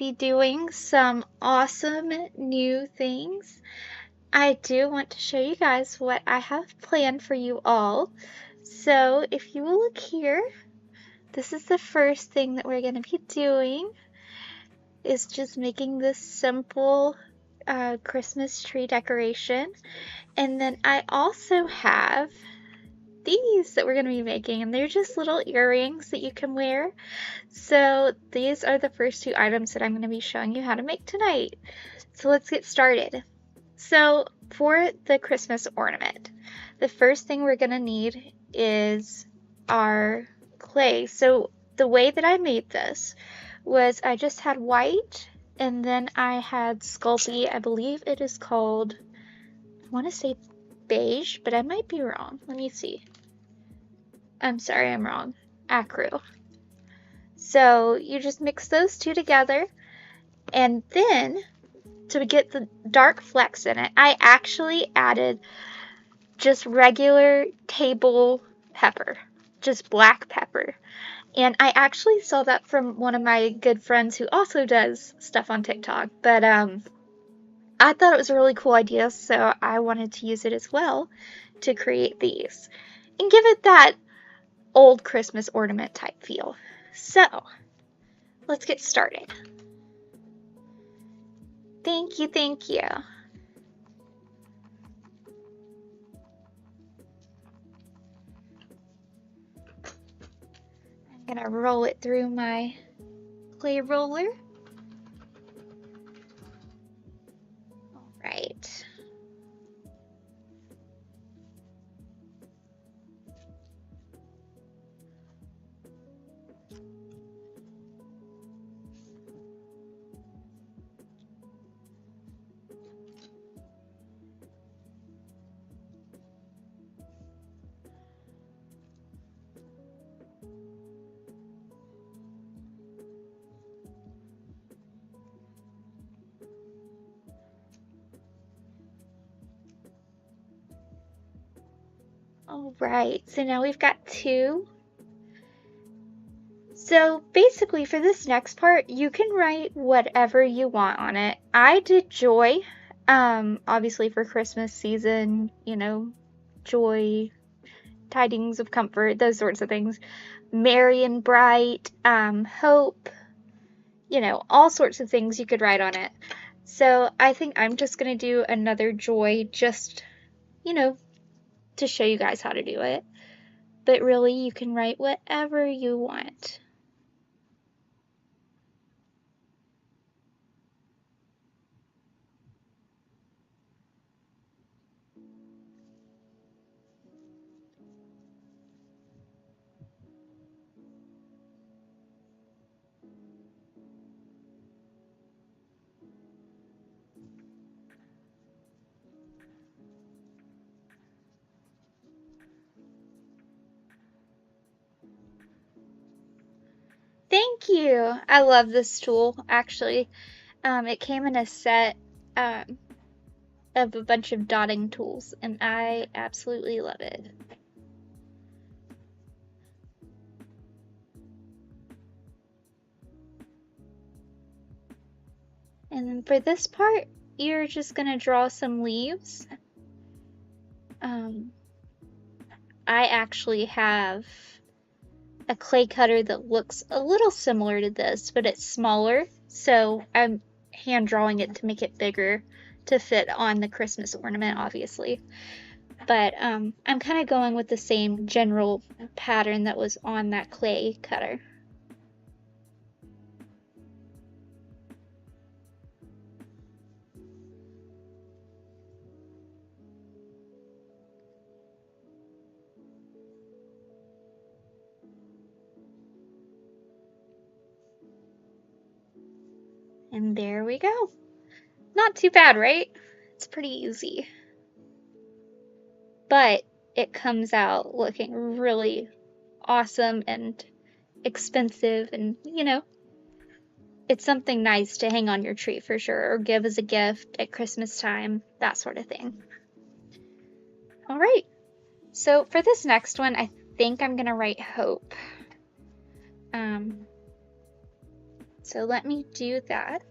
be doing some awesome new things. I do want to show you guys what I have planned for you all. So if you will look here, this is the first thing that we're going to be doing, is just making this simple Christmas tree decoration. And then I also have these that we're going to be making, and they're just little earrings that you can wear. So these are the first two items that I'm going to be showing you how to make tonight. So let's get started. So for the Christmas ornament, the first thing we're going to need is our clay. So the way that I made this was I just had white, and then I had Sculpey. I believe it is called, I want to say beige, but I might be wrong. Let me see. I'm sorry, I'm wrong. Acru. So you just mix those two together, and then to get the dark flecks in it, I actually added just regular table pepper, just black pepper. And I actually saw that from one of my good friends who also does stuff on TikTok, but I thought it was a really cool idea, so I wanted to use it as well to create these and give it that old Christmas ornament type feel. So let's get started. Thank you, thank you. I'm gonna roll it through my clay roller. All right. All right, so now we've got two. So basically for this next part, you can write whatever you want on it. I did joy, obviously for Christmas season, you know, joy, tidings of comfort, those sorts of things. Merry and bright, hope, you know, all sorts of things you could write on it. So I think I'm just gonna do another joy, just, you know, to show you guys how to do it. But really, you can write whatever you want. Thank you. I love this tool, actually. It came in a set of a bunch of dotting tools, and I absolutely love it. And then for this part, you're just gonna draw some leaves. I actually have a clay cutter that looks a little similar to this, but it's smaller, so I'm hand drawing it to make it bigger to fit on the Christmas ornament, obviously. But I'm kind of going with the same general pattern that was on that clay cutter. And there we go. Not too bad, right? It's pretty easy. But it comes out looking really awesome and expensive, and you know, it's something nice to hang on your tree for sure, or give as a gift at Christmas time, that sort of thing. All right, so for this next one, I think I'm gonna write hope. So let me do that.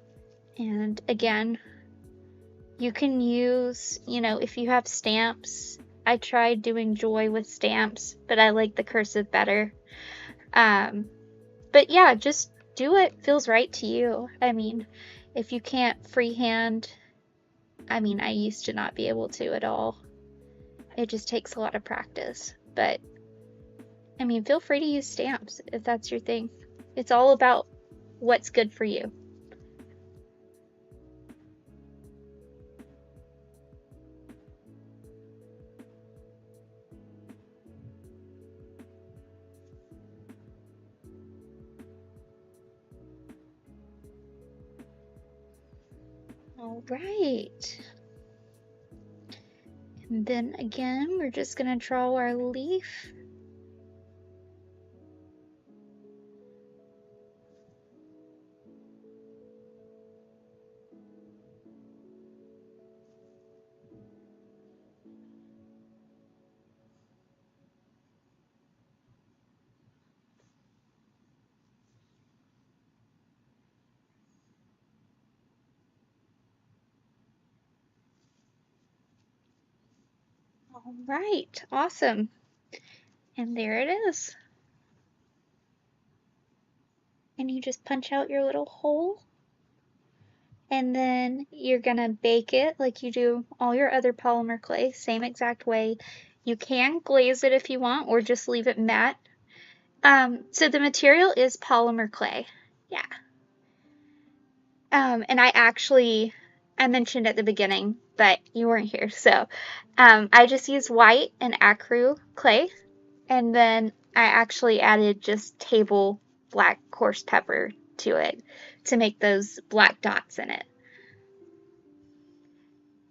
And again, you can use, if you have stamps, I tried doing joy with stamps, but I like the cursive better. But yeah, just do what feels right to you. I mean, if you can't freehand, I used to not be able to at all. It just takes a lot of practice. But, feel free to use stamps if that's your thing. It's all about what's good for you. All right. And then again, we're just going to draw our leaf. All right, awesome. And there it is. And you just punch out your little hole. And then you're gonna bake it like you do all your other polymer clay, same exact way. You can glaze it if you want, or just leave it matte. So the material is polymer clay, yeah. And I mentioned at the beginning, but you weren't here, so I just used white and acrylic clay, and then I actually added just table black coarse pepper to it to make those black dots in it.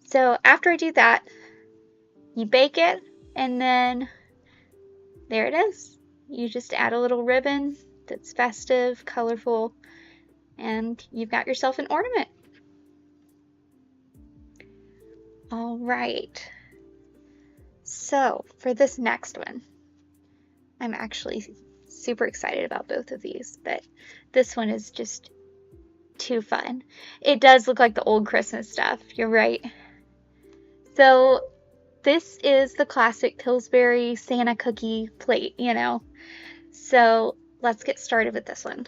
So after I do that, you bake it, and then there it is. You just add a little ribbon that's festive, colorful, and you've got yourself an ornament. All right. So for this next one, I'm actually super excited about both of these, but this one is just too fun. It does look like the old Christmas stuff, you're right. So this is the classic Pillsbury Santa cookie plate, So let's get started with this one.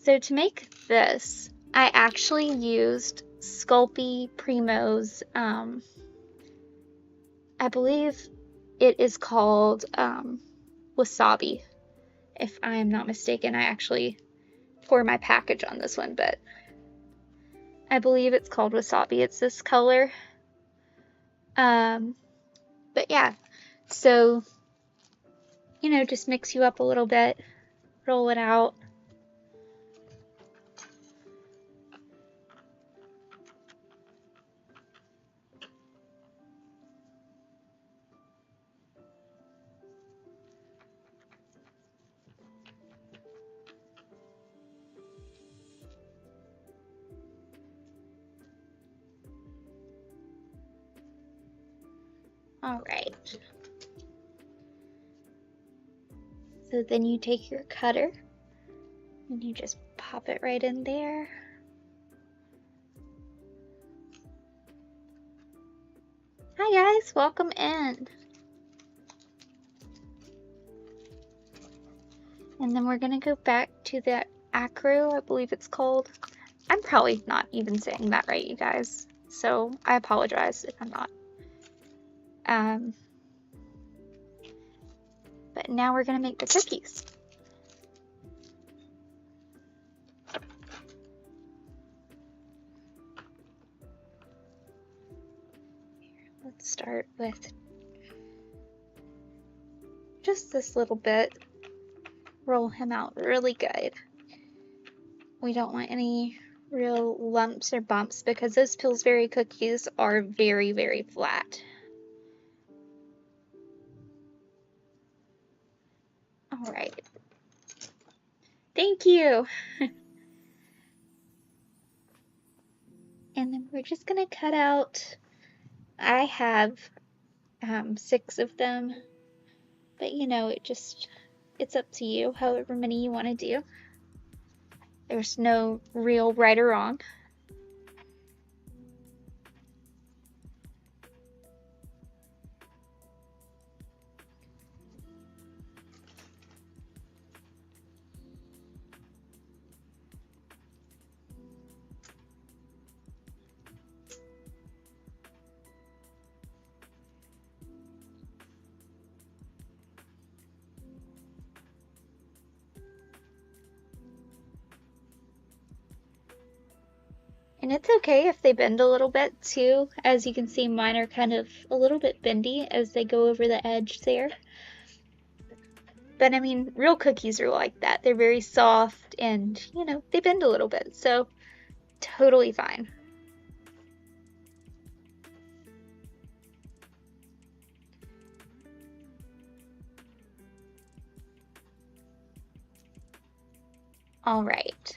So to make this, I actually used Sculpey Primo's, I believe it is called Wasabi, if I am not mistaken. I actually tore my package on this one, but I believe it's called Wasabi. It's this color. But yeah, so, just mix you up a little bit, roll it out. All right. So then you take your cutter and you just pop it right in there. Hi guys, welcome in. And then we're gonna go back to that acro, I believe it's called. I'm probably not even saying that right, you guys. So I apologize if I'm not. But now we're gonna make the cookies. Let's start with just this little bit. Roll him out really good. We don't want any real lumps or bumps because those Pillsbury cookies are very, very flat. All right. Thank you. And then we're just gonna cut out, I have 6 of them, but it's up to you, however many you want to do. There's no real right or wrong. And it's okay if they bend a little bit too. As you can see, mine are kind of a little bit bendy as they go over the edge there. But I mean, real cookies are like that. They're very soft and, you know, they bend a little bit. So totally fine. All right.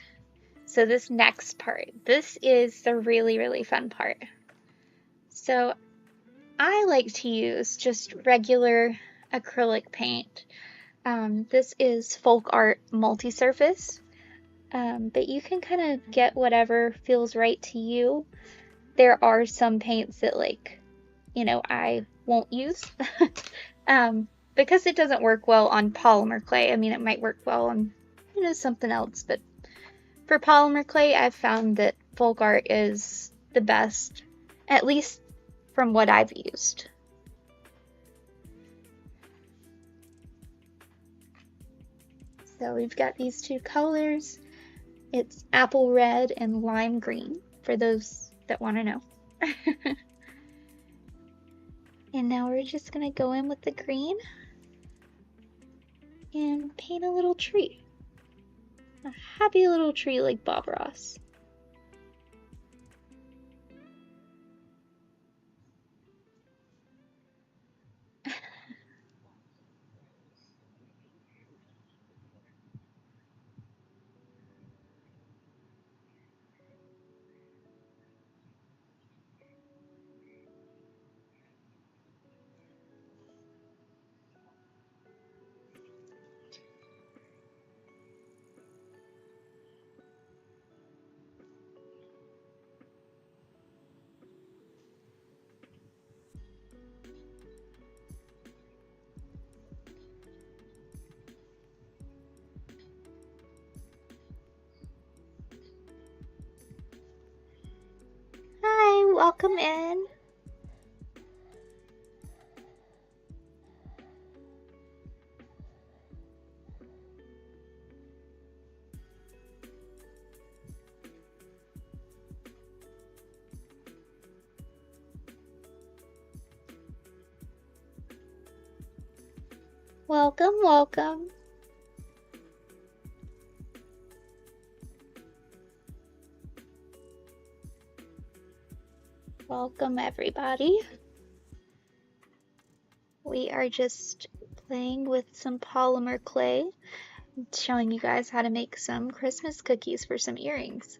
So this next part, this is the really, really fun part. So I like to use just regular acrylic paint. This is Folk Art Multi-Surface, but you can kind of get whatever feels right to you. There are some paints that, like, you know, I won't use because it doesn't work well on polymer clay. I mean, it might work well on, you know, something else, but for polymer clay, I've found that Folk Art is the best, at least from what I've used. So we've got these two colors. It's apple red and lime green for those that want to know. And now we're just gonna go in with the green and paint a little tree. A happy little tree like Bob Ross. Hi, welcome in. Welcome, welcome. Welcome, everybody. We are just playing with some polymer clay, showing you guys how to make some Christmas cookies for some earrings.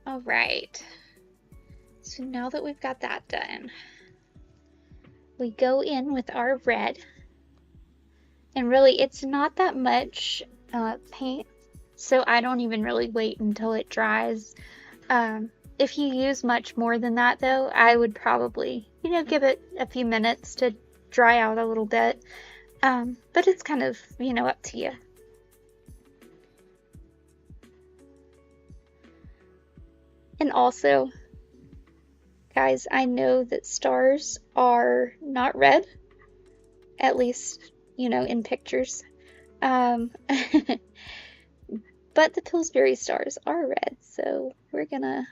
All right. So now that we've got that done, we go in with our red. And really, it's not that much paint, so I don't even really wait until it dries. If you use much more than that, though, I would probably, you know, give it a few minutes to dry out a little bit. But it's kind of, you know, up to you. And also, guys, I know that stars are not red, at least, you know, in pictures. But the Pillsbury stars are red, so we're gonna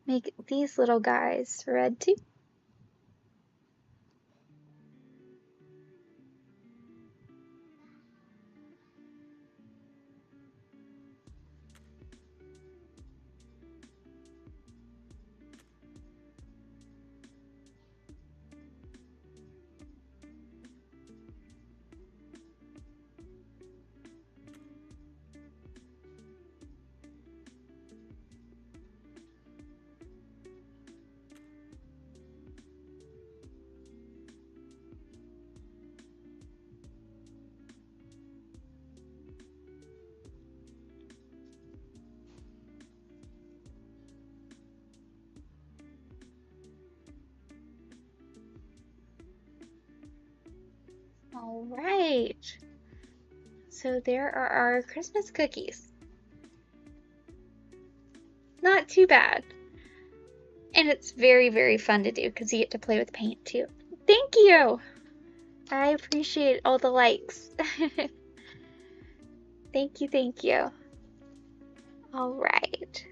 make these little guys red too. All right. So there are our Christmas cookies. Not too bad. And it's very, very fun to do because you get to play with paint too. Thank you! I appreciate all the likes. Thank you, thank you. All right.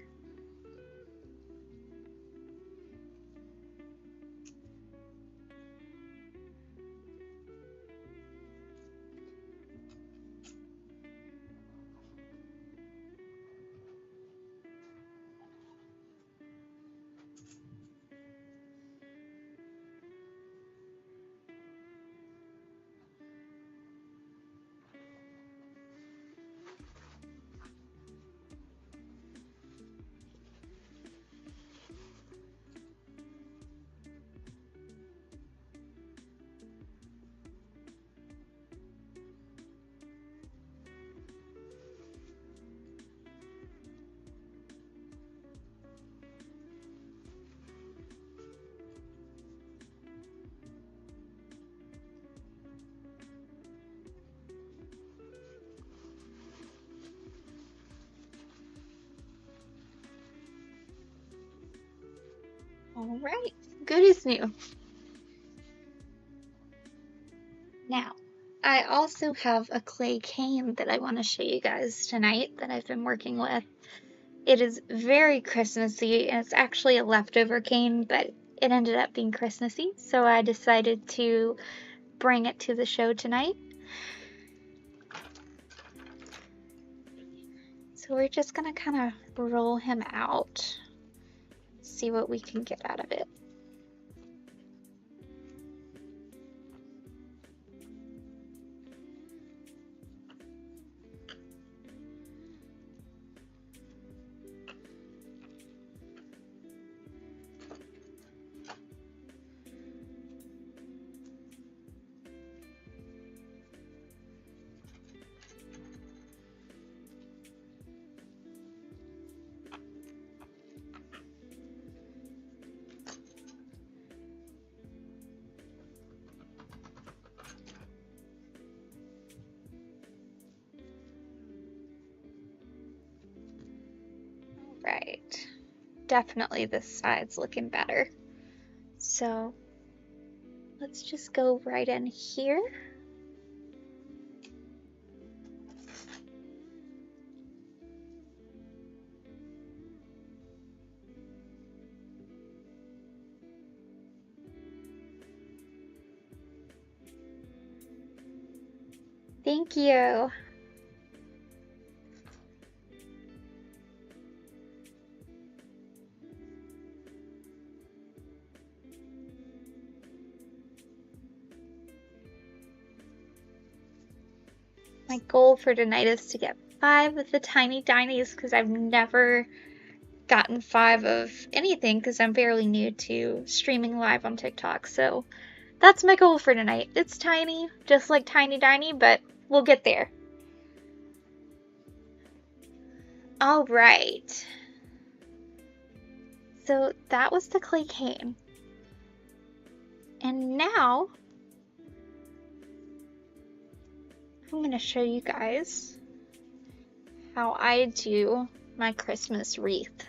All right. Good as new. Now, I also have a clay cane that I want to show you guys tonight that I've been working with. It is very Christmassy, and it's actually a leftover cane, but it ended up being Christmassy, so I decided to bring it to the show tonight. So we're just gonna kind of roll him out, see what we can get out of it. Right. Definitely this side's looking better. So let's just go right in here. Thank you. My goal for tonight is to get 5 of the Tiny Dinies because I've never gotten 5 of anything because I'm fairly new to streaming live on TikTok. So that's my goal for tonight. It's tiny, just like Tiny Diny, but we'll get there. All right. So that was the clay cane. And now I'm going to show you guys how I do my Christmas wreath.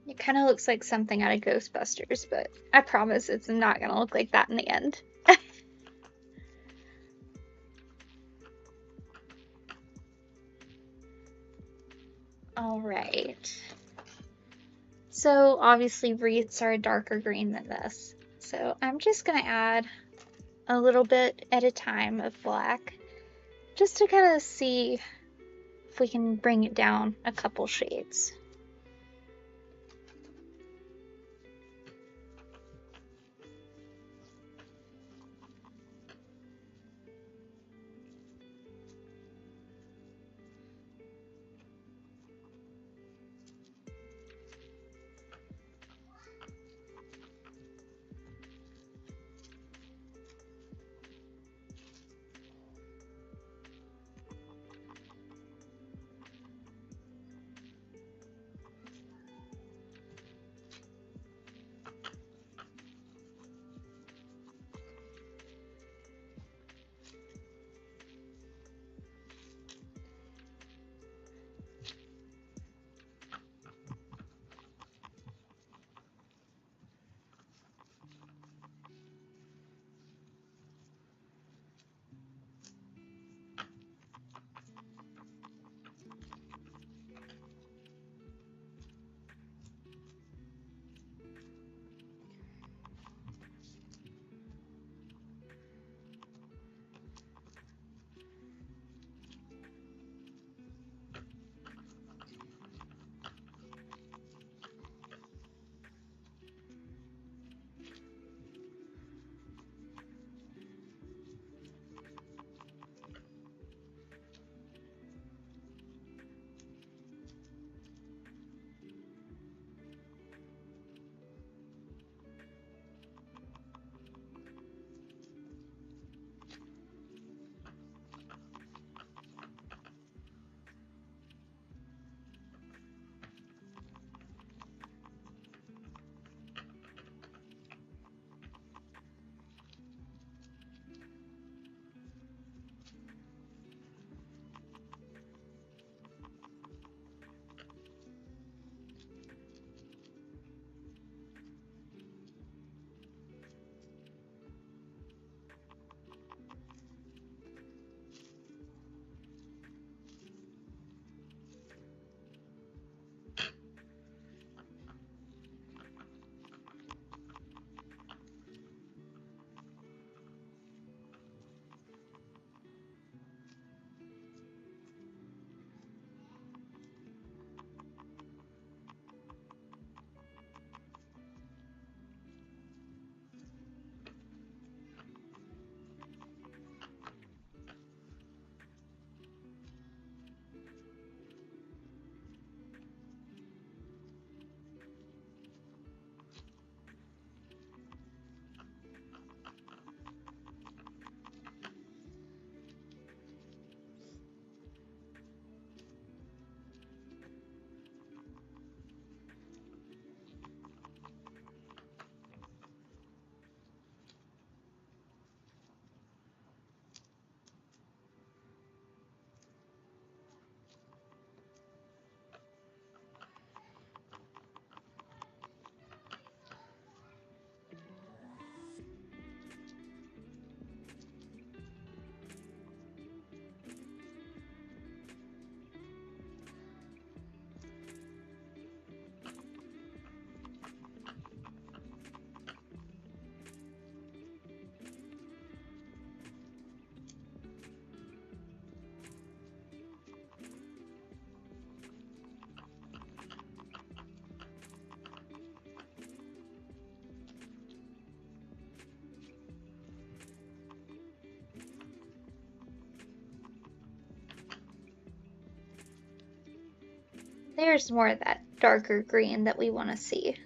It kind of looks like something out of Ghostbusters, but I promise it's not going to look like that in the end. All right. So obviously wreaths are a darker green than this. So I'm just going to add a little bit at a time of black just to kind of see if we can bring it down a couple shades. There's more of that darker green that we want to see.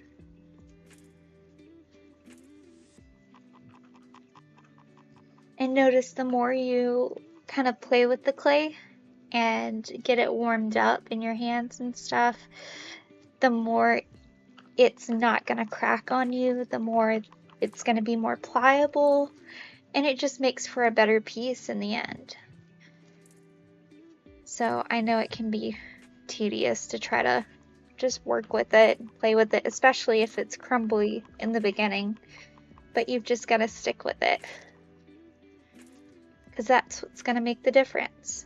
And notice the more you kind of play with the clay and get it warmed up in your hands and stuff, the more it's not going to crack on you, the more it's going to be more pliable, and it just makes for a better piece in the end. So I know it can be tedious to try to just work with it, play with it, especially if it's crumbly in the beginning. But you've just got to stick with it, because that's what's going to make the difference.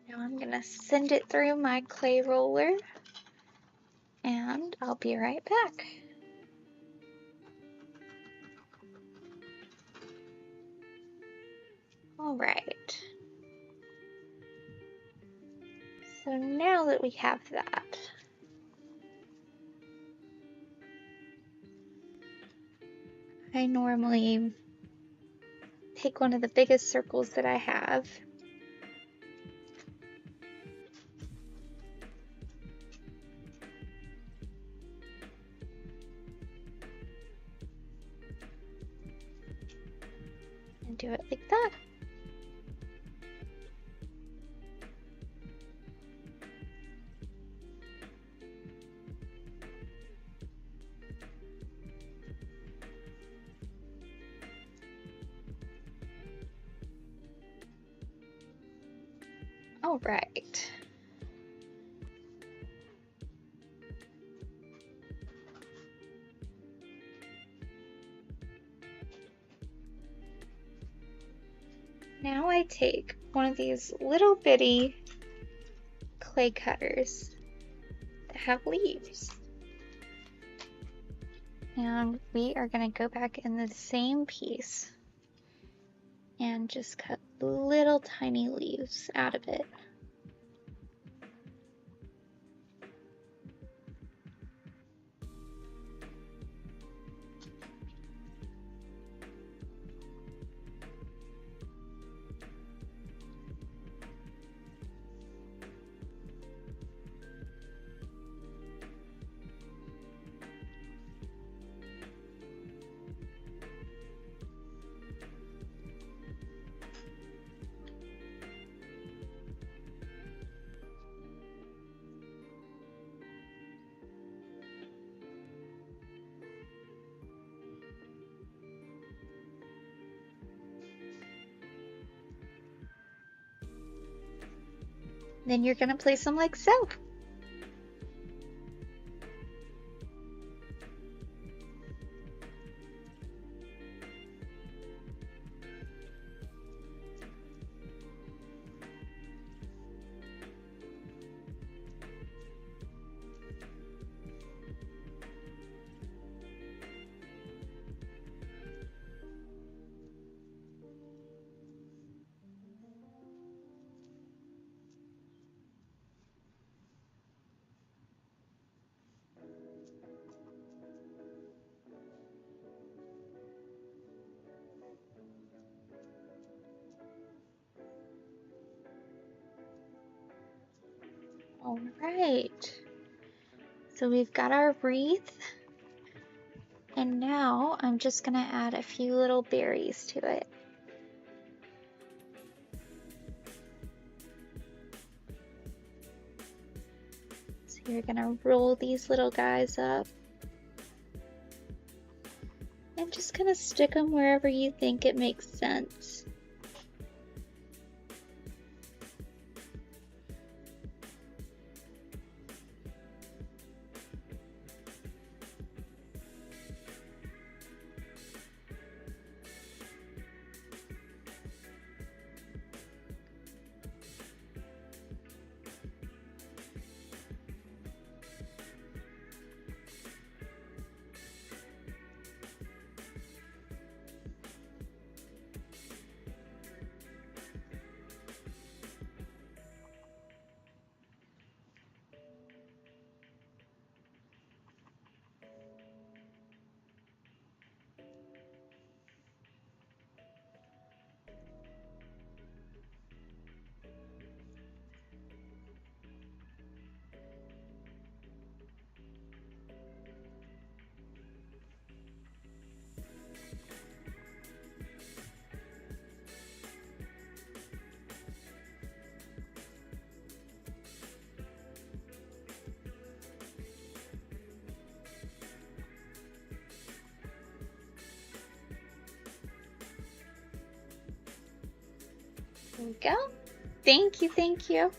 Now I'm going to send it through my clay roller, and I'll be right back. All right. So now that we have that, I normally take one of the biggest circles that I have, and do it like that. All right. Now I take one of these little bitty clay cutters that have leaves, and we are going to go back in the same piece and just cut little tiny leaves out of it. Then you're going to place them like so. All right. So we've got our wreath, and now I'm just going to add a few little berries to it. So you're going to roll these little guys up and just kind of stick them wherever you think it makes sense. There we go. Thank you, thank you.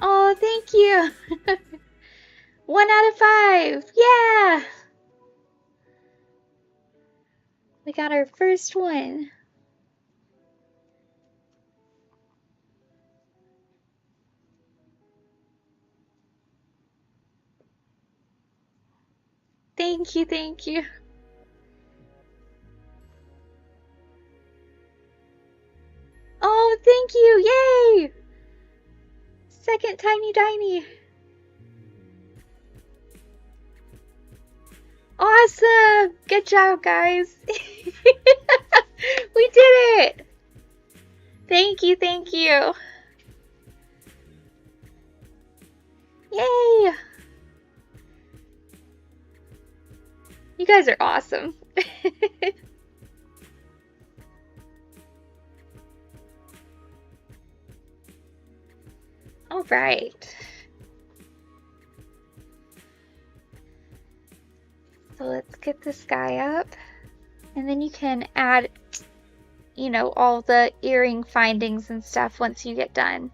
Oh, thank you. 1 out of 5. Yeah. We got our first one. Thank you, thank you. Oh, thank you. Yay. Second Tiny Diny. Awesome. Good job, guys. We did it. Thank you, thank you. Yay. You guys are awesome. All right. So let's get this guy up. And then you can add, you know, all the earring findings and stuff once you get done.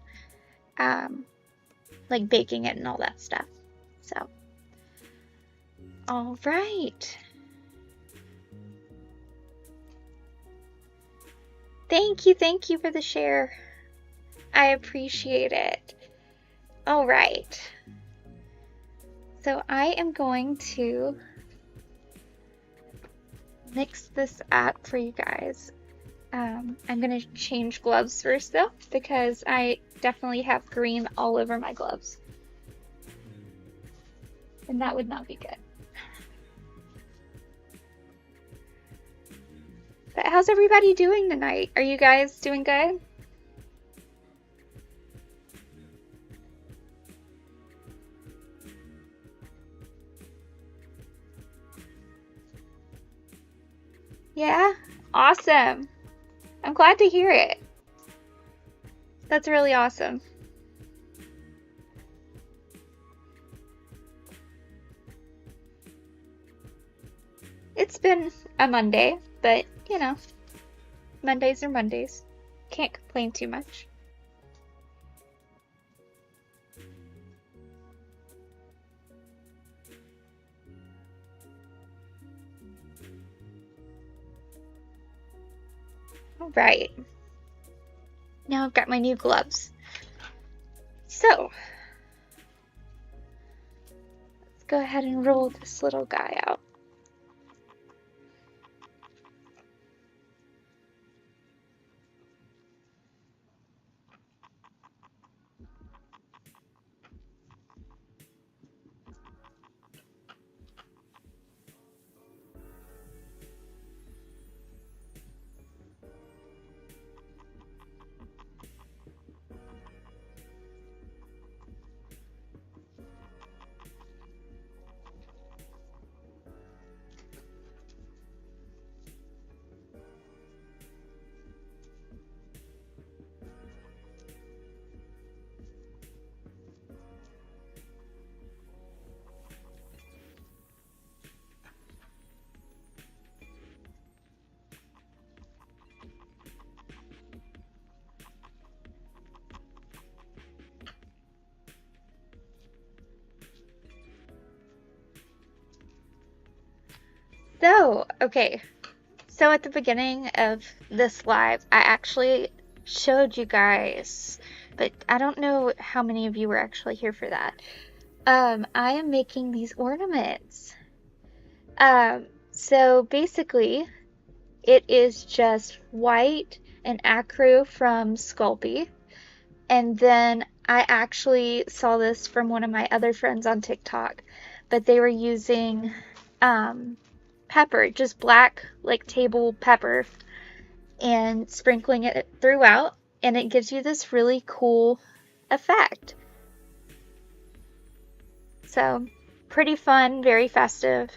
Like baking it and all that stuff. So, all right. Thank you for the share. I appreciate it. All right. So I am going to mix this up for you guys. I'm going to change gloves first though, because I definitely have green all over my gloves. And that would not be good. But how's everybody doing tonight? Are you guys doing good? Yeah? Awesome. I'm glad to hear it. That's really awesome. It's been a Monday, but you know, Mondays are Mondays. Can't complain too much. All right. Now I've got my new gloves. So, let's go ahead and roll this little guy out. So, okay. So at the beginning of this live, I actually showed you guys, but I don't know how many of you were actually here for that. I am making these ornaments. So basically, it is just white and acro from Sculpey. And then I actually saw this from one of my other friends on TikTok, but they were using pepper, just black, like table pepper, and sprinkling it throughout, and it gives you this really cool effect. So, pretty fun, very festive.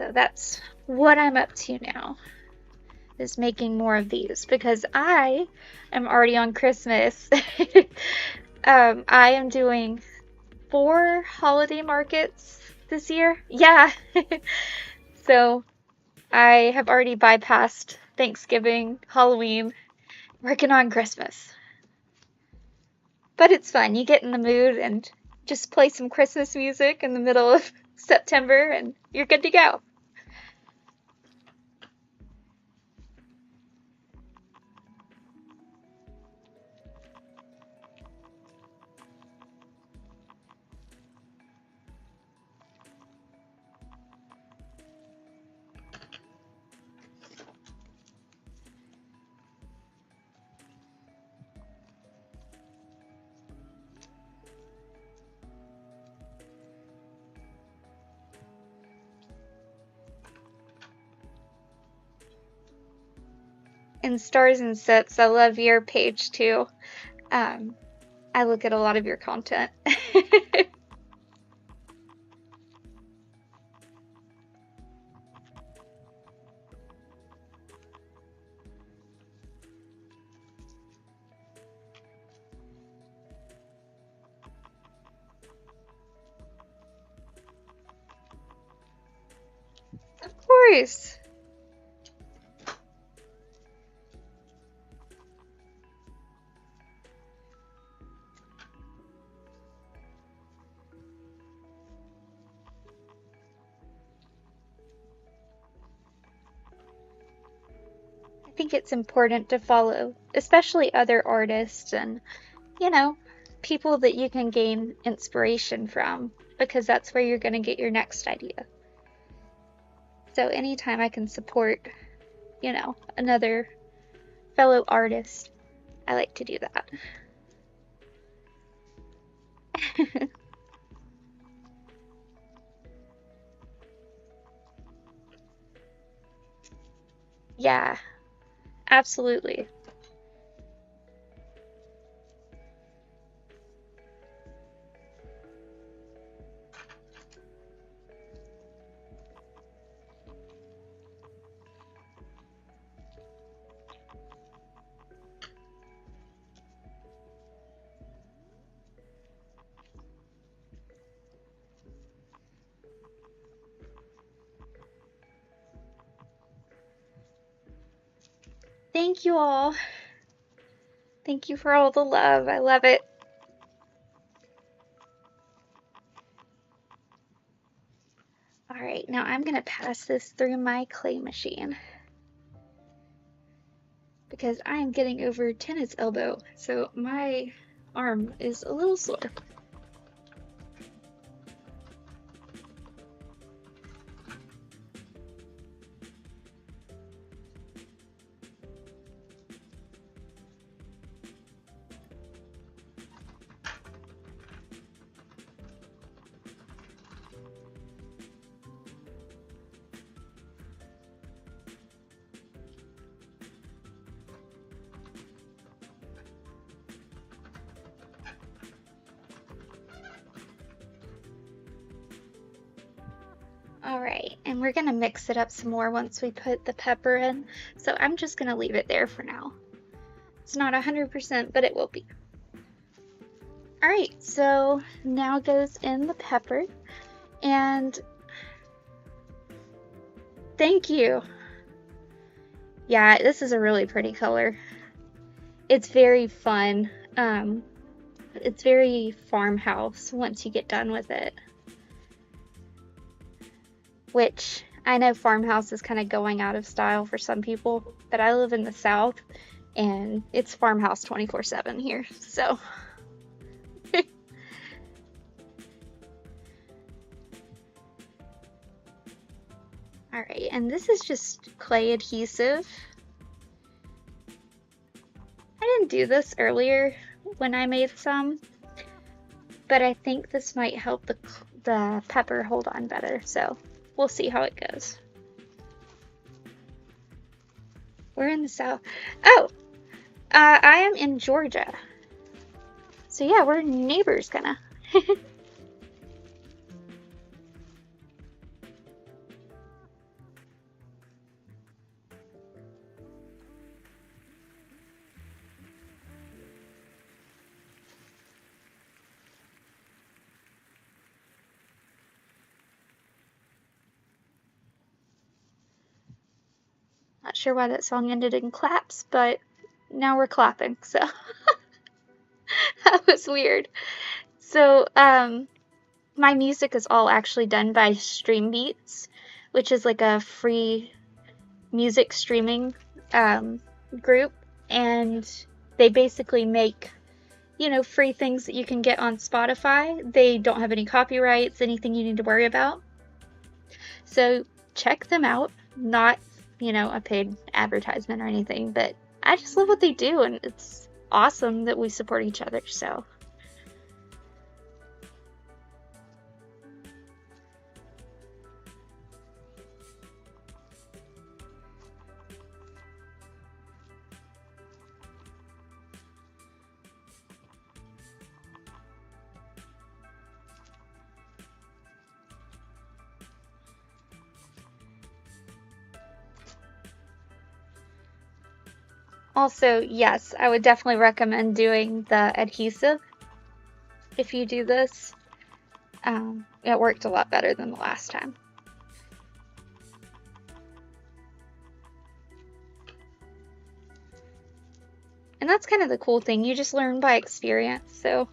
So that's what I'm up to now, is making more of these because I am already on Christmas. I am doing 4 holiday markets this year. Yeah. So I have already bypassed Thanksgiving, Halloween, working on Christmas. But it's fun. You get in the mood and just play some Christmas music in the middle of September and you're good to go. And Stars and Sips, I love your page too. I look at a lot of your content. Of course. I think it's important to follow, especially other artists and, you know, people that you can gain inspiration from, because that's where you're going to get your next idea. So anytime I can support, you know, another fellow artist, I like to do that. Yeah, absolutely. Thank you all. Thank you for all the love. I love it. All right, now I'm going to pass this through my clay machine because I am getting over tennis elbow, so my arm is a little sore. All right, and we're gonna mix it up some more once we put the pepper in, so I'm just gonna leave it there for now. It's not 100%, but it will be. All right, so now goes in the pepper, and thank you. Yeah, this is a really pretty color. It's very fun. It's very farmhouse once you get done with it. Which I know farmhouse is kind of going out of style for some people, but I live in the South and it's farmhouse 24/7 here, so. All right, and this is just clay adhesive. I didn't do this earlier when I made some, but I think this might help the pepper hold on better, so we'll see how it goes. We're in the South. Oh, I am in Georgia. So yeah, we're neighbors, kinda. Not sure why that song ended in claps, but now we're clapping, so that was weird. So, my music is all actually done by Streambeats, which is like a free music streaming group, and they basically make, you know, free things that you can get on Spotify. They don't have any copyrights, anything you need to worry about. So check them out. Not, you know, a paid advertisement or anything, but I just love what they do, and it's awesome that we support each other, so. Also, yes, I would definitely recommend doing the adhesive if you do this. It worked a lot better than the last time. And that's kind of the cool thing. You just learn by experience. So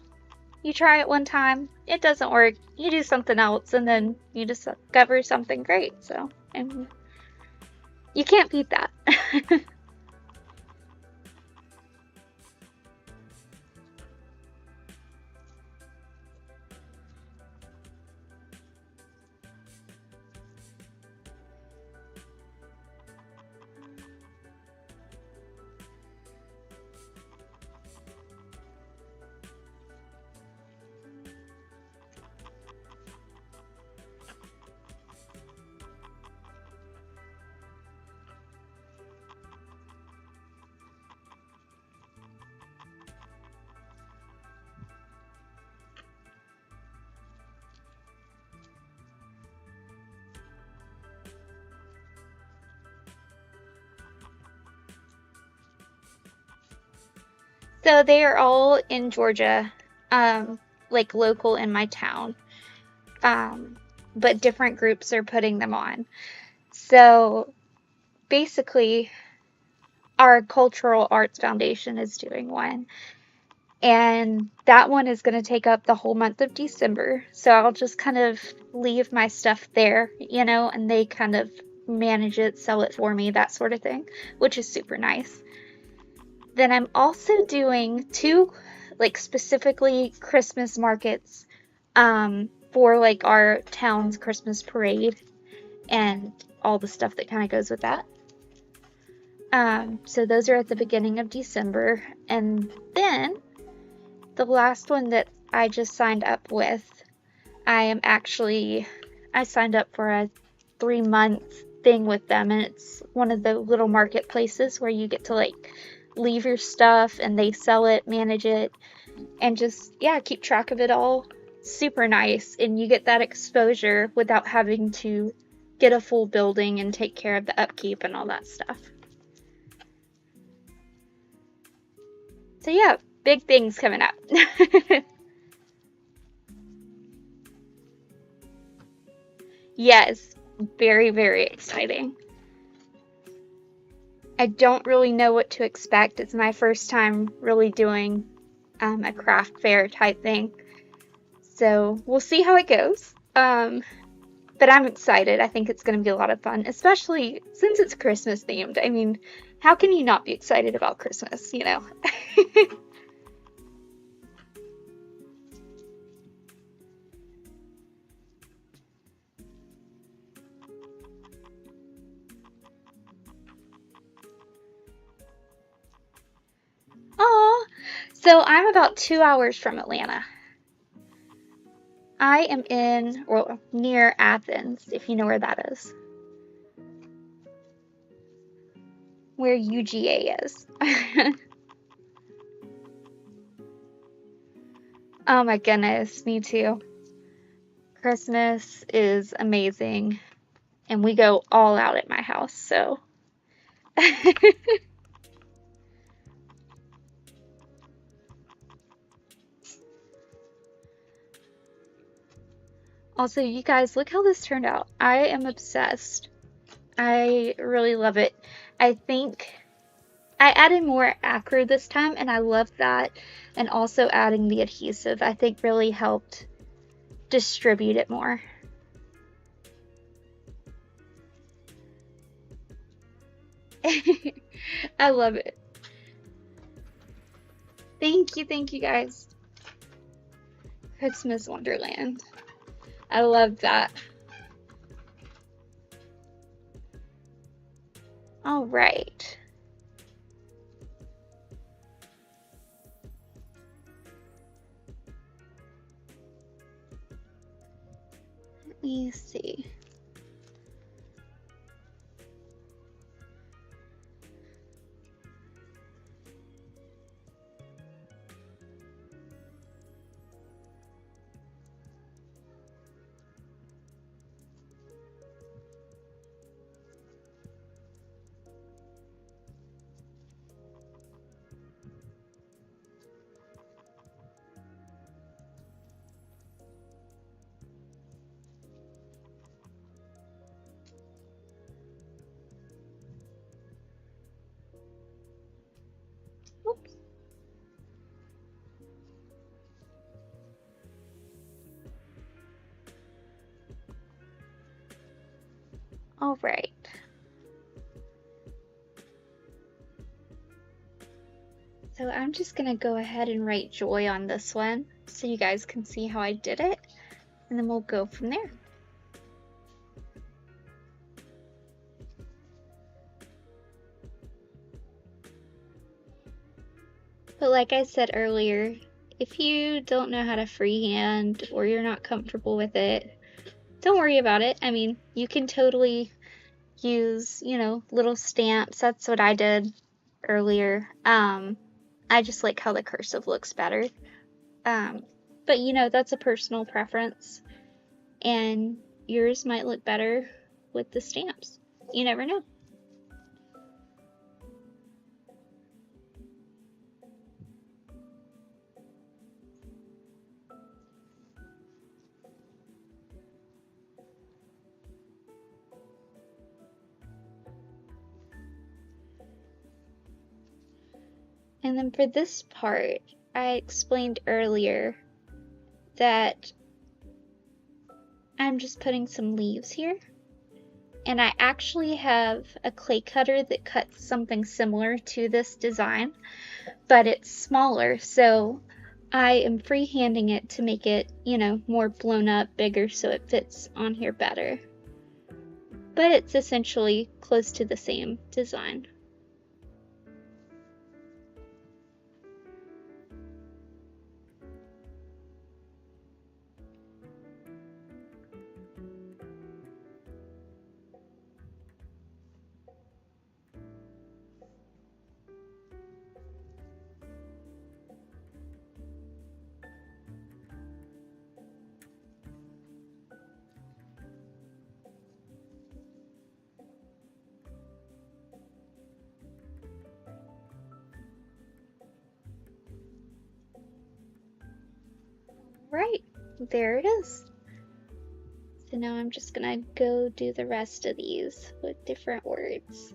you try it one time, it doesn't work, you do something else, and then you discover something great. So, and you can't beat that. So they are all in Georgia, like local in my town. But different groups are putting them on. So basically, our Cultural Arts Foundation is doing one. And that one is going to take up the whole month of December. So I'll just kind of leave my stuff there, you know, and they kind of manage it, sell it for me, that sort of thing, which is super nice. Then I'm also doing two, like, specifically Christmas markets for, like, our town's Christmas parade and all the stuff that kind of goes with that. So those are at the beginning of December. And then the last one that I just signed up with, I signed up for a 3-month thing with them, and it's one of the little marketplaces where you get to, like, leave your stuff and they sell it, manage it, and just, yeah, keep track of it all. Super nice, and you get that exposure without having to get a full building and take care of the upkeep and all that stuff. So yeah, big things coming up. Yes, very, very exciting. I don't really know what to expect. It's my first time really doing a craft fair type thing. So we'll see how it goes. But I'm excited. I think it's going to be a lot of fun, especially since it's Christmas themed. I mean, how can you not be excited about Christmas, you know? Oh, so I'm about 2 hours from Atlanta. I am in, or near Athens, if you know where that is. Where UGA is. Oh my goodness, me too. Christmas is amazing, and we go all out at my house, so. Also, you guys, look how this turned out. I am obsessed. I really love it. I think I added more acrylic this time, and I love that. And also adding the adhesive, I think really helped distribute it more. I love it. Thank you guys. Christmas Wonderland. I love that. All right. Let me see. Oops. All right. So I'm just gonna go ahead and write joy on this one so you guys can see how I did it, and then we'll go from there. But like I said earlier, if you don't know how to freehand or you're not comfortable with it, don't worry about it. I mean, you can totally use, little stamps. That's what I did earlier. I just like how the cursive looks better. But that's a personal preference, and yours might look better with the stamps. You never know. And then for this part, I explained earlier that I'm just putting some leaves here. And I actually have a clay cutter that cuts something similar to this design, but it's smaller, so I am freehanding it to make it, more blown up, bigger, so it fits on here better. But it's essentially close to the same design. Right, there it is. So now I'm just gonna go do the rest of these with different words.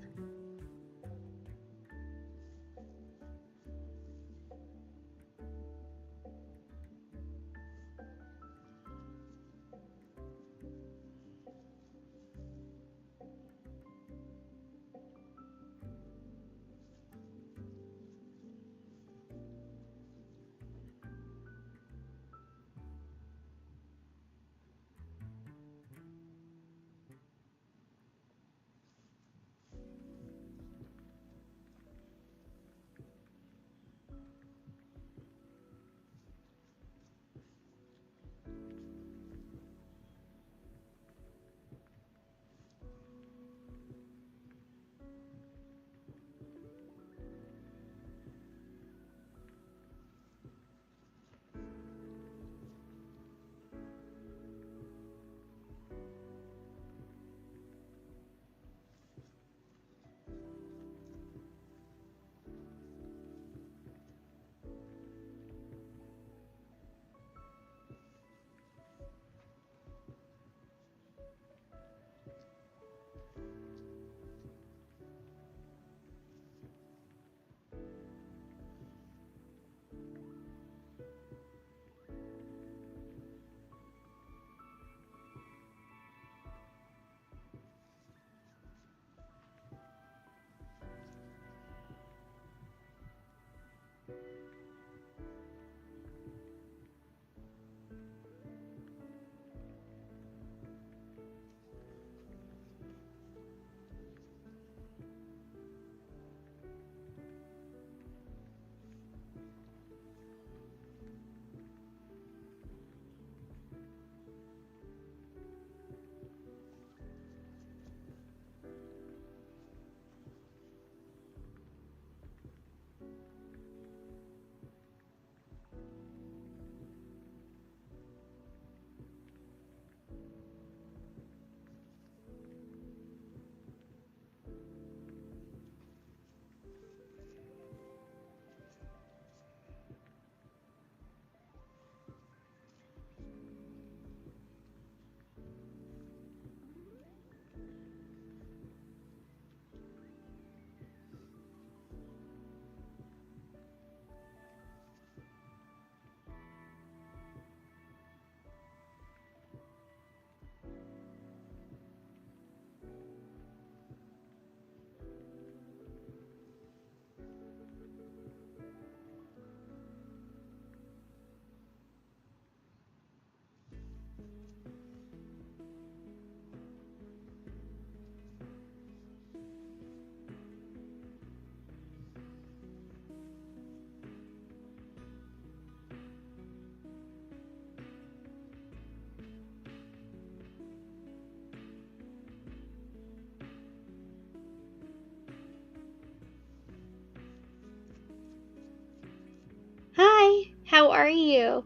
are you?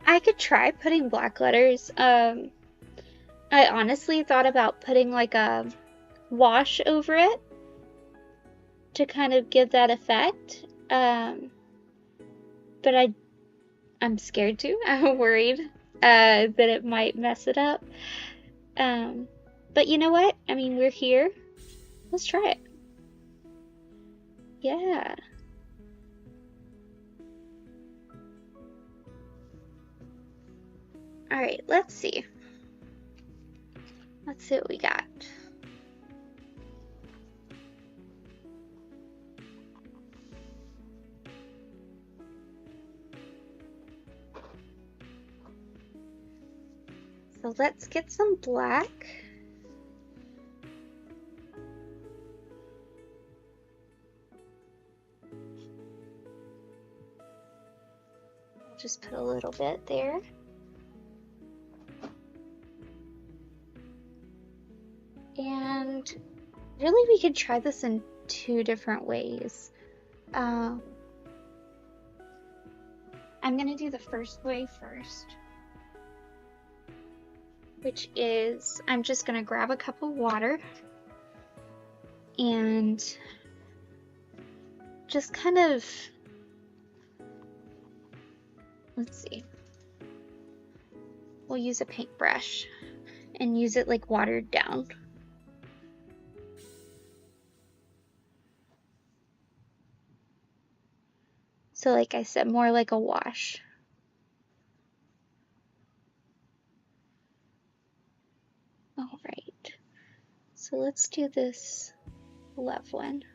I could try putting black letters. I honestly thought about putting like a wash over it to kind of give that effect. But I'm scared to. I'm worried that it might mess it up. But you know what? I mean, we're here. Let's try it. Yeah. All right, let's see. Let's see what we got. So let's get some black. I'll just put a little bit there. And really we could try this in two different ways. I'm gonna do the first way first, which is I'm just gonna grab a cup of water and just kind of, let's see, we'll use a paintbrush and use it like watered down. So like I said, more like a wash. All right, so let's do this love one.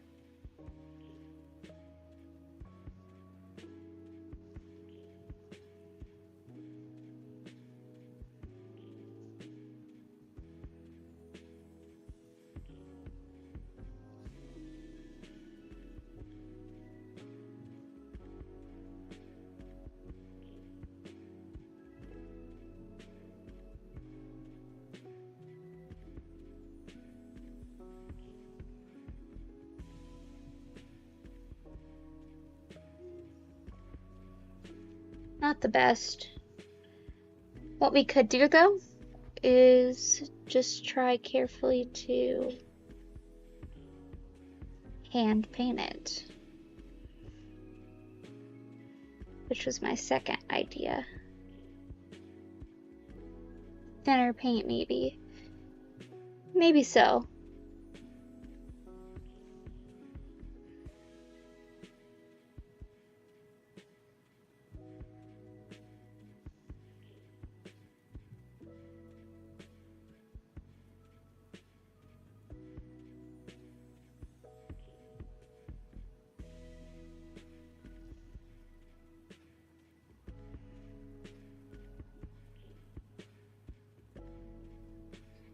Not the best. What we could do though is just try carefully to hand paint it, which was my second idea. Thinner paint maybe. Maybe so.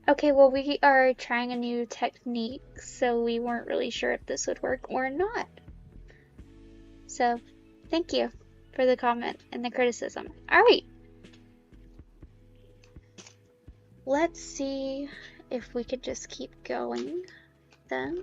Okay, well, we are trying a new technique, so we weren't really sure if this would work or not. So, thank you for the comment and the criticism. All right. Let's see if we could just keep going then.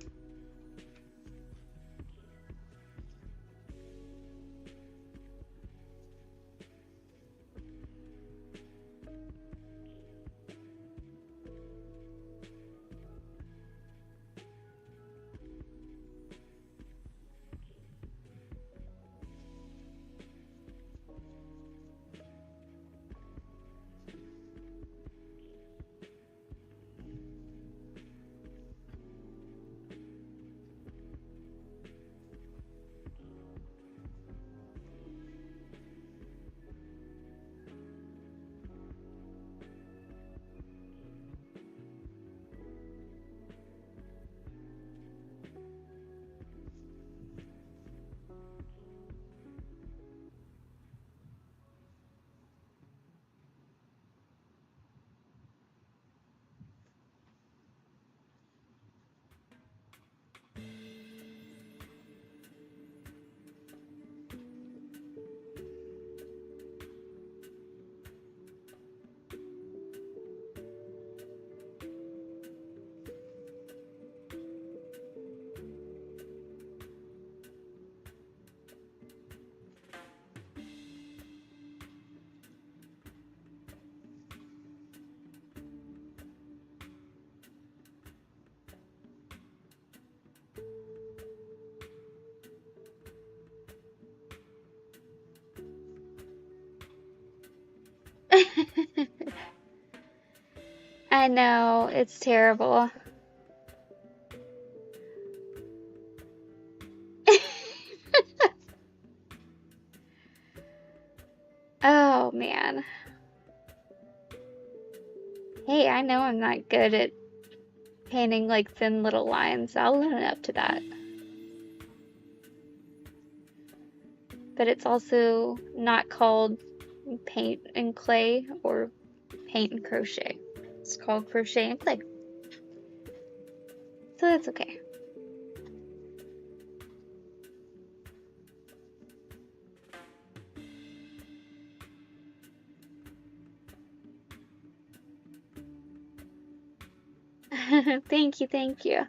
I know, it's terrible. Oh man. Hey, I know I'm not good at painting like thin little lines. I'll own up to that. But it's also not called paint and clay or paint and crochet. It's called crochet and clay. So that's okay. Thank you, thank you.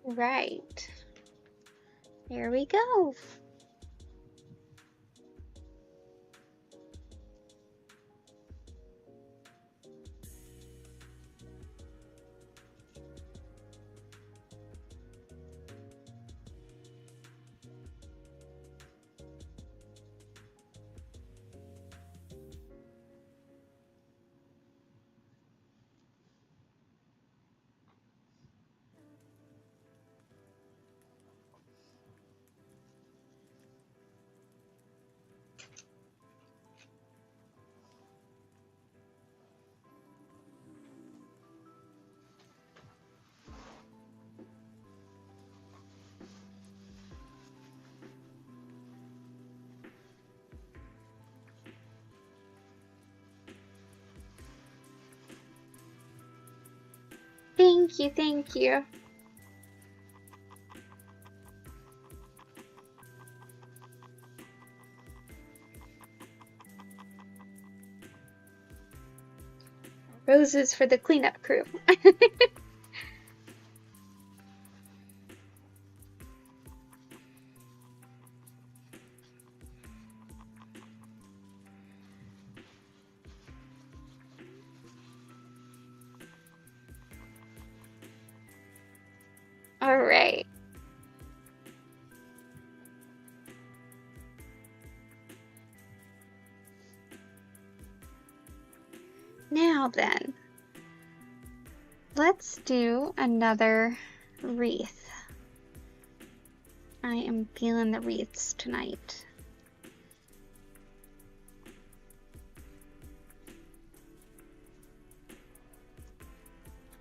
Right. Here we go. Thank you, thank you. Roses for the cleanup crew. Now then, let's do another wreath. I am feeling the wreaths tonight.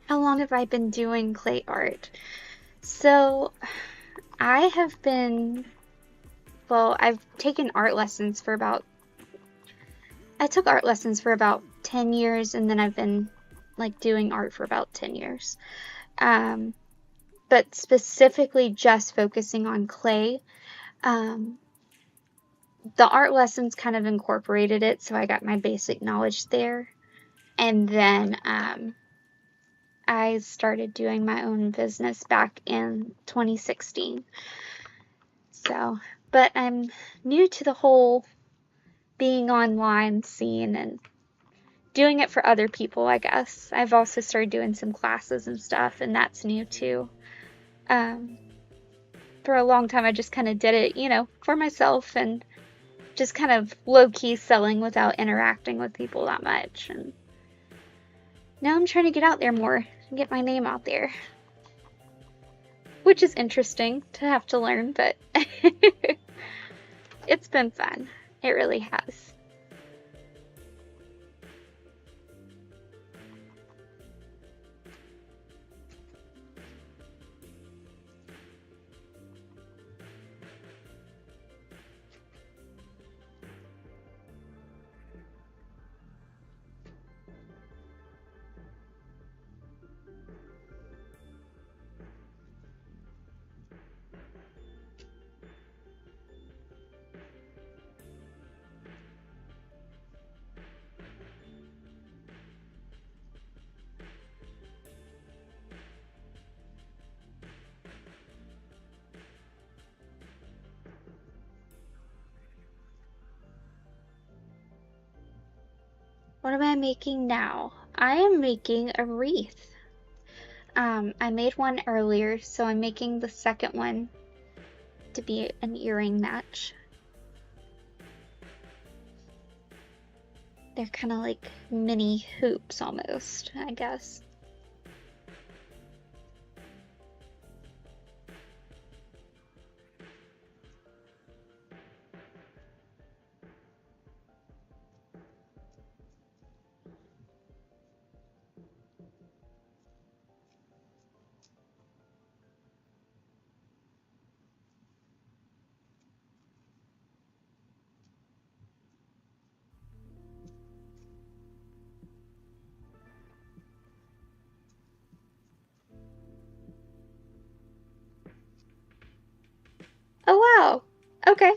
How long have I been doing clay art? So, I've taken art lessons for about, I took art lessons for about 10 years, and then I've been like doing art for about 10 years. But specifically just focusing on clay. The art lessons kind of incorporated it, so I got my basic knowledge there. And then I started doing my own business back in 2016. So, but I'm new to the whole being online scene and doing it for other people, I guess. I've also started doing some classes and stuff, and that's new too. For a long time, I just kind of did it, you know, for myself and just kind of low-key selling without interacting with people that much. And now I'm trying to get out there more and get my name out there, which is interesting to have to learn, but it's been fun. It really has. What am I making now? I am making a wreath. I made one earlier, so I'm making the second one to be an earring match. They're kind of like mini hoops almost, I guess. Oh wow, okay.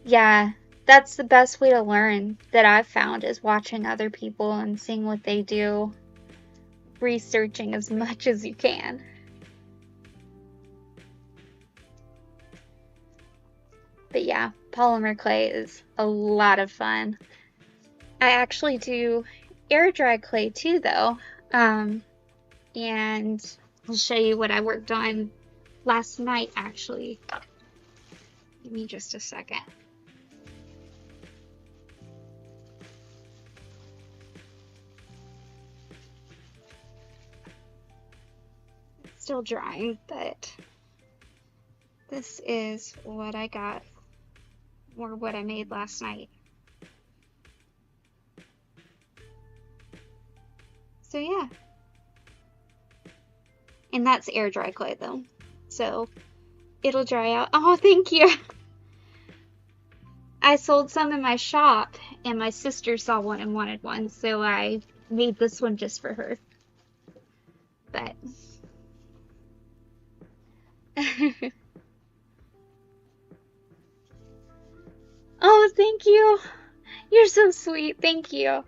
Yeah, that's the best way to learn that I've found is watching other people and seeing what they do, researching as much as you can. But yeah, polymer clay is a lot of fun. I actually do air dry clay too though, and I'll show you what I worked on last night actually. Give me just a second. It's still drying, but this is what I got, or what I made last night. So yeah. And that's air dry clay though. So it'll dry out. Oh, thank you. I sold some in my shop and my sister saw one and wanted one, so I made this one just for her. But oh, thank you. You're so sweet. Thank you.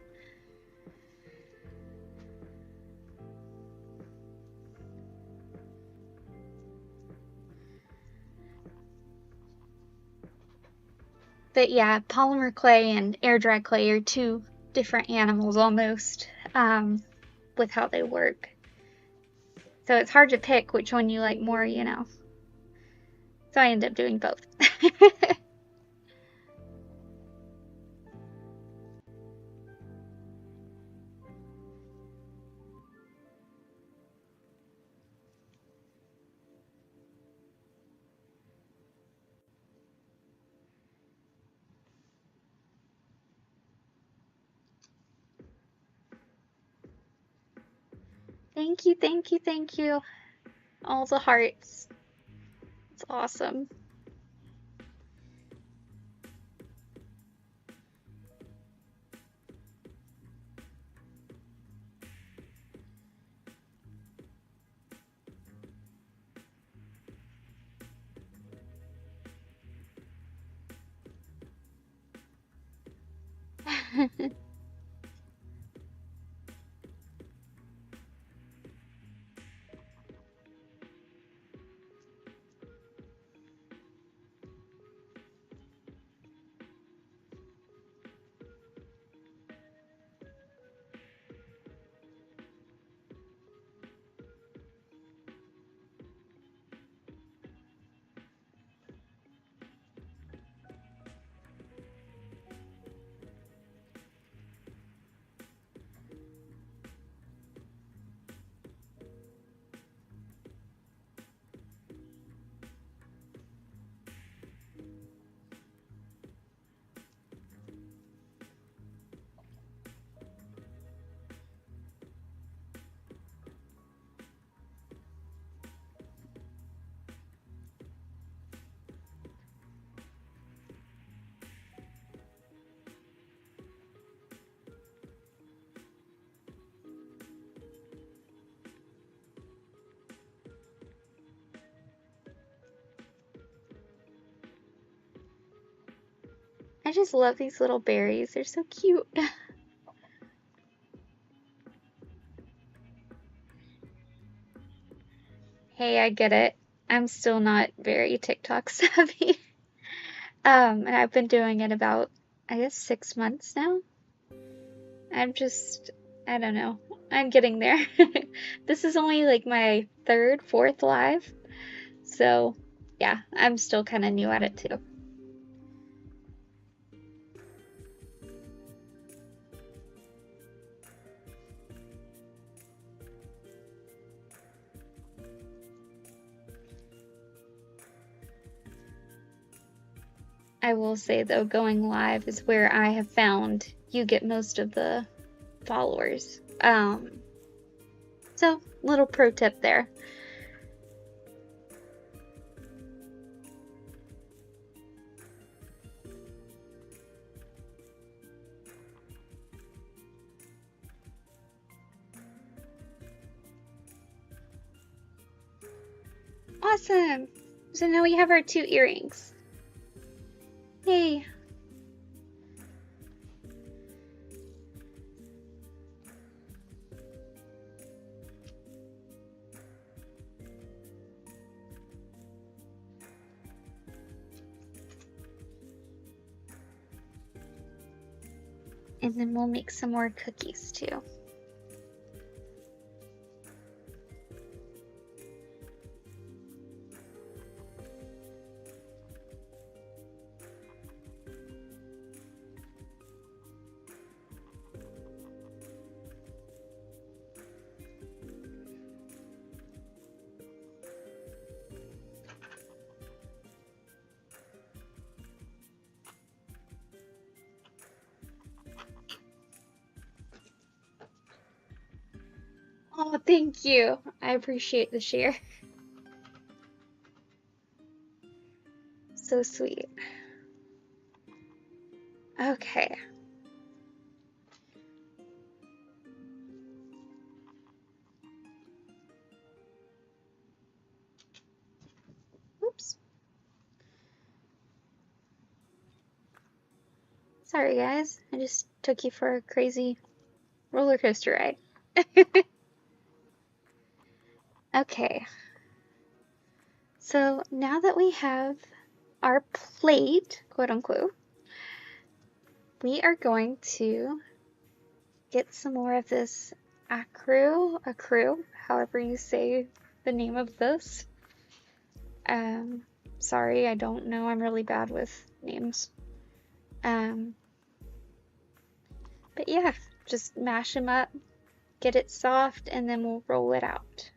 But yeah, polymer clay and air dry clay are two different animals almost, with how they work. So it's hard to pick which one you like more, you know. So I end up doing both. Thank you, thank you, thank you. All the hearts. It's awesome. I just love these little berries. They're so cute. Hey, I get it. I'm still not very TikTok savvy. And I've been doing it about, I guess, 6 months now. I'm just, I don't know. I'm getting there. This is only like my third, fourth live. So, yeah, I'm still kind of new at it too. I will say though, going live is where I have found you get most of the followers. So little pro tip there. Awesome. So now we have our 2 earrings. Yay. And then we'll make some more cookies too. Oh, thank you. I appreciate the share. So sweet. Okay. Oops. Sorry, guys. I just took you for a crazy roller coaster ride. Okay. So now that we have our plate, quote unquote, we are going to get some more of this acru, however you say the name of this. Sorry, I don't know. I'm really bad with names. But yeah, just mash them up, get it soft, and then we'll roll it out.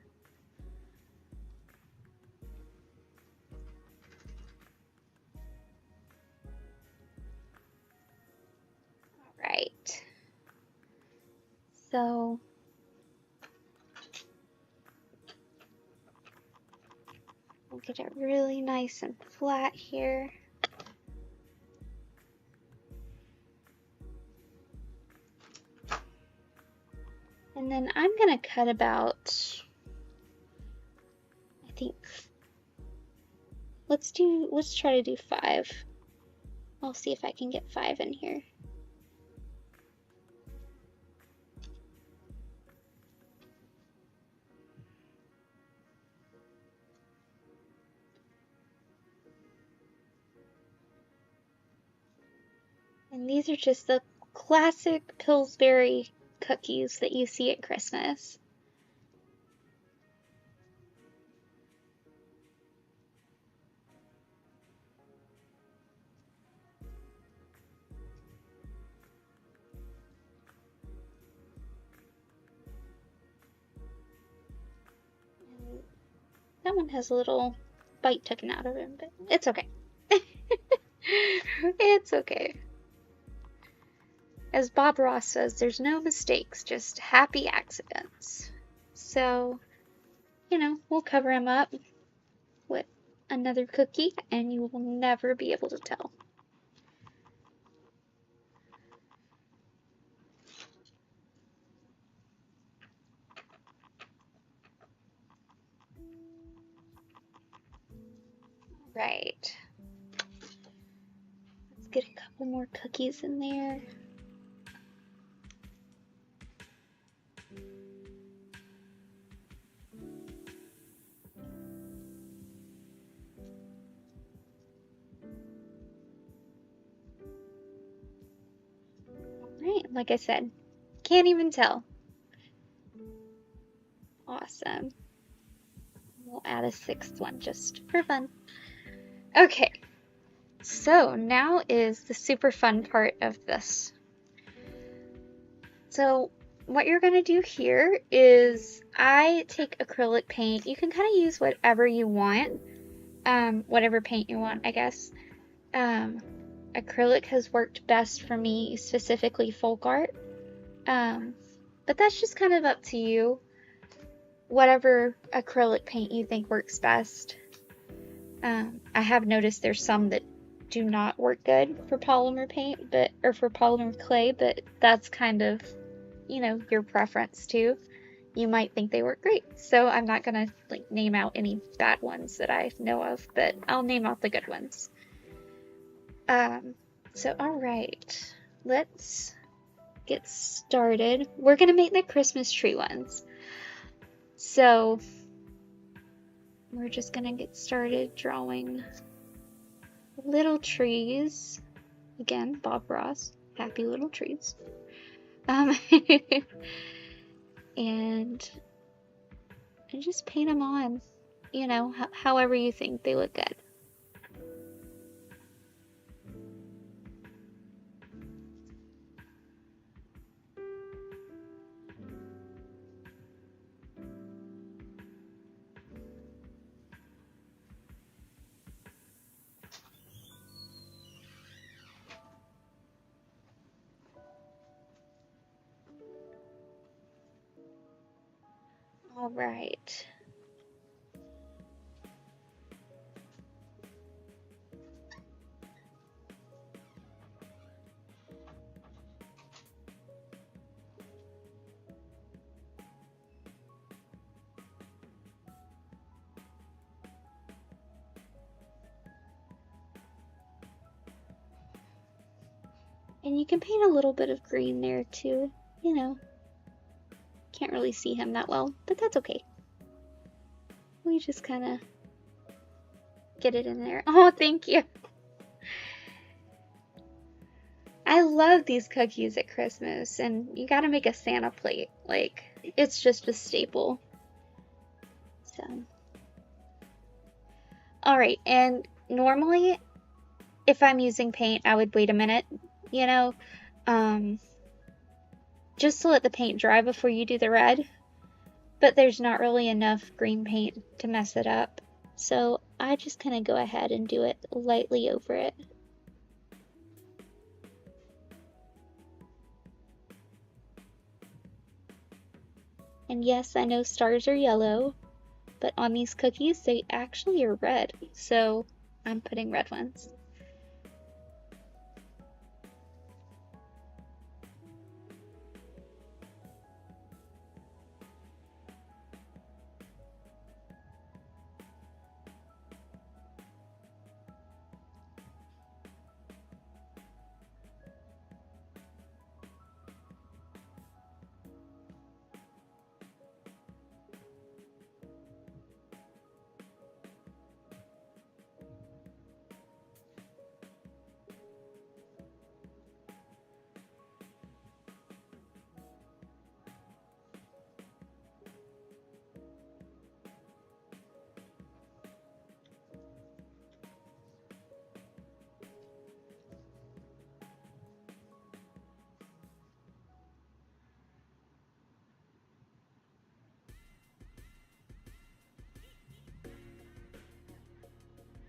All right. So Get it really nice and flat here. And then I'm gonna cut about, I think, let's try to do 5. I'll see if I can get 5 in here. And these are just the classic Pillsbury cookies that you see at Christmas. And that one has a little bite taken out of it, but it's okay. It's okay. As Bob Ross says, there's no mistakes, just happy accidents. So, you know, we'll cover him up with another cookie and you will never be able to tell. Right. Let's get a couple more cookies in there. Right, like I said, can't even tell. Awesome. We'll add a 6th one just for fun. Okay, so now is the super fun part of this. So what you're going to do here is I take acrylic paint. You can kind of use whatever you want, whatever paint you want, I guess. Acrylic has worked best for me, specifically folk art. But that's just kind of up to you. Whatever acrylic paint you think works best. I have noticed there's some that do not work good for polymer paint, or for polymer clay, but that's kind of, you know, your preference too. You might think they work great. So I'm not gonna like name out any bad ones that I know of, but I'll name out the good ones. So all right, let's get started. We're gonna make the Christmas tree ones. So we're just gonna get started drawing little trees. Again, Bob Ross, happy little trees. And just paint them on, you know, however you think they look good. All right. And you can paint a little bit of green there too, you know. Can't really see him that well, but that's okay. We just kind of get it in there. Oh, thank you. I love these cookies at Christmas, and you gotta make a Santa plate. Like, it's just a staple. So. Alright, and normally, if I'm using paint, I would wait a minute, you know, just to let the paint dry before you do the red. But there's not really enough green paint to mess it up. So I just kind of go ahead and do it lightly over it. And yes, I know stars are yellow, but on these cookies, they actually are red. So I'm putting red ones.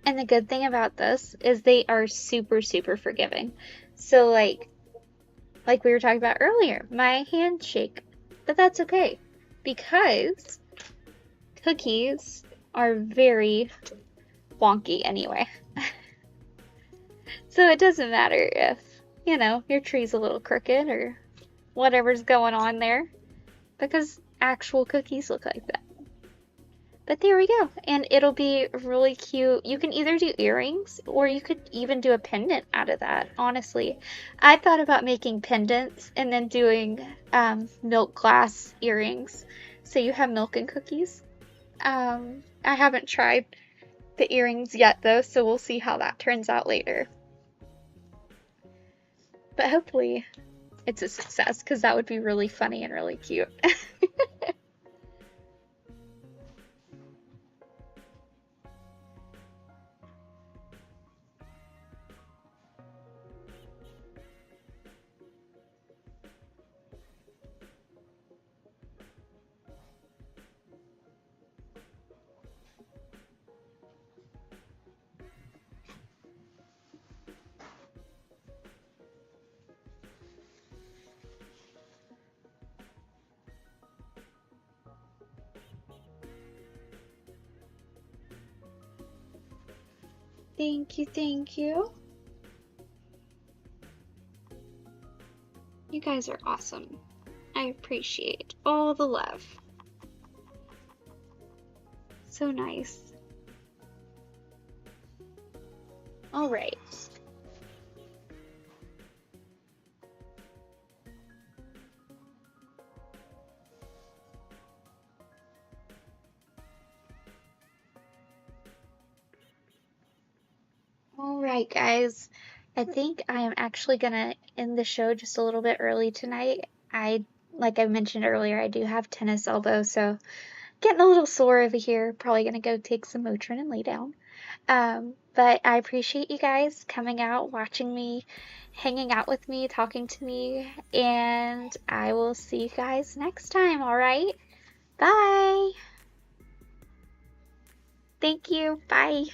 And the good thing about this is they are super, super forgiving. So like we were talking about earlier, my handshake, but that's okay because cookies are very wonky anyway. So it doesn't matter if, you know, your tree's a little crooked or whatever's going on there, because actual cookies look like that. But there we go, and it'll be really cute. You can either do earrings or you could even do a pendant out of that, honestly. I thought about making pendants and then doing milk glass earrings, so you have milk and cookies. I haven't tried the earrings yet though, so we'll see how that turns out later. But hopefully it's a success, because that would be really funny and really cute. Thank you, thank you. You guys are awesome. I appreciate all the love. So nice. All right. All right, guys. I think I am actually gonna end the show just a little bit early tonight. Like I mentioned earlier, I do have tennis elbow, so getting a little sore over here. Probably gonna go take some Motrin and lay down. But I appreciate you guys coming out, watching me, hanging out with me, talking to me, and I will see you guys next time, all right? Bye. Thank you. Bye.